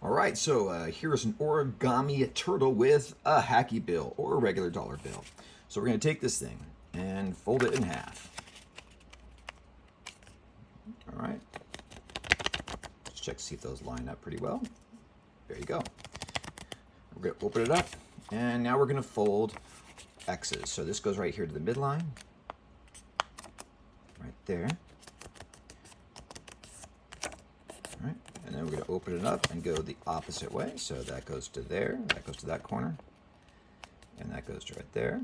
All right, so here's an origami turtle with a hacky bill or a regular dollar bill. So we're going to take this thing and fold it in half. All right, let's check to see if those line up pretty well. There you go. We're going to open it up, and now we're going to fold X's. So this goes right here to the midline, right there. All right, and then we're going to open it up and go the opposite way. So that goes to there, that goes to that corner, and that goes to right there.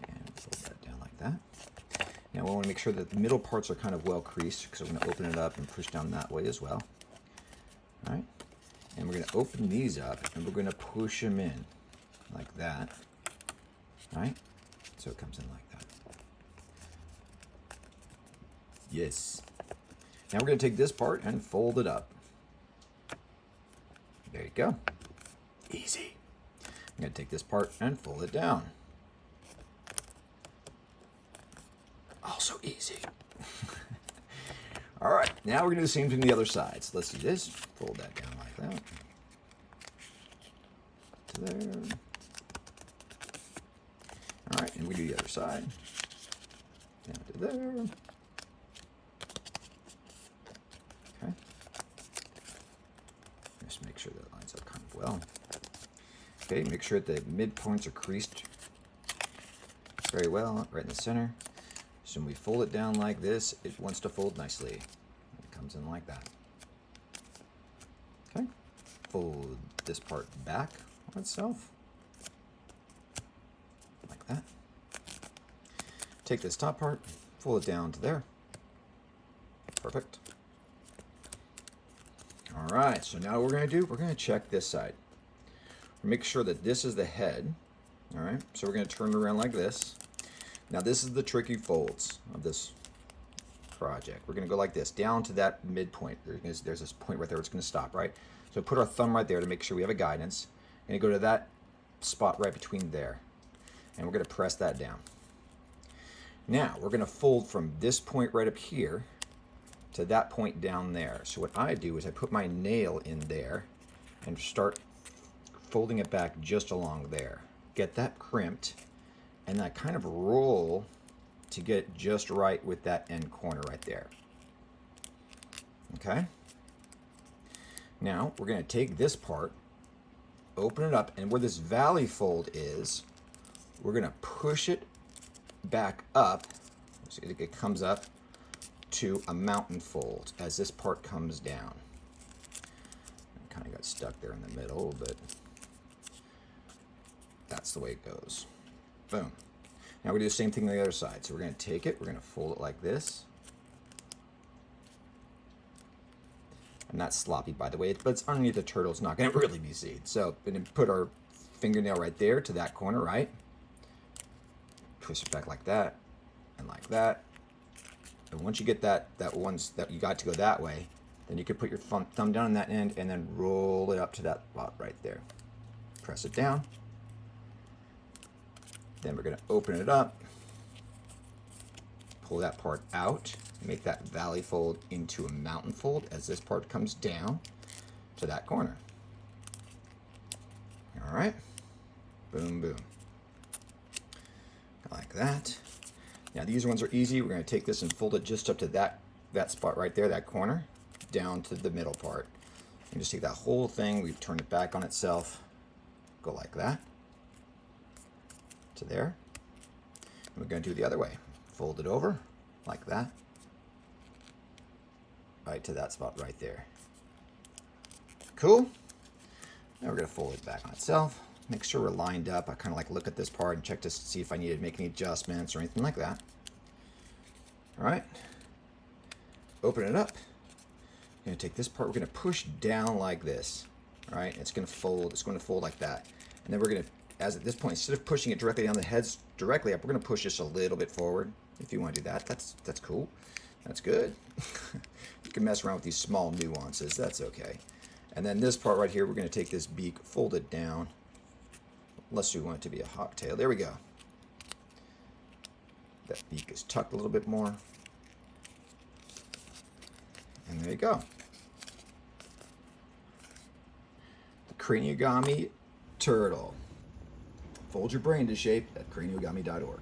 And fold that down like that. Now we want to make sure that the middle parts are kind of well creased because we're going to open it up and push down that way as well. All right, and we're going to open these up and we're going to push them in like that. All right, so it comes in like that. Yes. Now we're going to take this part and fold it up. There you go. Easy. I'm going to take this part and fold it down. Also easy. All right, now we're going to do the same thing to the other side. So let's do this. Fold that down like that. To there. All right, and we do the other side. Down to there. Okay. Just make sure that lines up kind of well. Okay, make sure that the midpoints are creased very well, right in the center. So when we fold it down like this, it wants to fold nicely. It comes in like that. Okay, fold this part back on itself, like that. Take this top part, fold it down to there. Perfect. All right, so now what we're going to do, we're going to check this side. Make sure that this is the head. All right, so we're going to turn it around like this. Now this is the tricky folds of this project. We're going to go like this, down to that midpoint. There's this point right there where it's going to stop, right? So put our thumb right there to make sure we have a guidance. And go to that spot right between there. And we're going to press that down. Now we're going to fold from this point right up here to that point down there. So what I do is I put my nail in there and start folding it back just along there. Get that crimped. And I kind of roll to get just right with that end corner right there. Okay? Now, we're going to take this part, open it up, and where this valley fold is, we're going to push it back up. So it comes up to a mountain fold as this part comes down. I kind of got stuck there in the middle, but that's the way it goes. Boom. Now we do the same thing on the other side. So we're going to take it, we're going to fold it like this. I'm not sloppy, by the way, but it's underneath the turtle. It's not going to really be seen. So we're going to put our fingernail right there to that corner, right? Push it back like that and like that. And once you get that one's that you got to go that way, then you can put your thumb down on that end and then roll it up to that spot right there. Press it down. Then we're going to open it up, pull that part out, make that valley fold into a mountain fold as this part comes down to that corner. All right, boom, boom, like that. Now these ones are easy. We're going to take this and fold it just up to that spot right there, that corner, down to the middle part. And just take that whole thing, we turn it back on itself, go like that. To there. And we're going to do the other way. Fold it over like that. Right to that spot right there. Cool. Now we're going to fold it back on itself. Make sure we're lined up. I kind of like look at this part and check to see if I need to make any adjustments or anything like that. All right. Open it up. We're going to take this part. We're going to push down like this. All right. It's going to fold. It's going to fold like that. And then we're going to, as at this point, instead of pushing it directly down the heads directly up, we're going to push this a little bit forward. If you want to do that, that's cool. That's good. You can mess around with these small nuances. That's okay. And then this part right here, we're going to take this beak, fold it down. Unless we want it to be a hawk tail. There we go. That beak is tucked a little bit more. And there you go. Craniogami turtle. Fold your brain to shape at craniogami.org.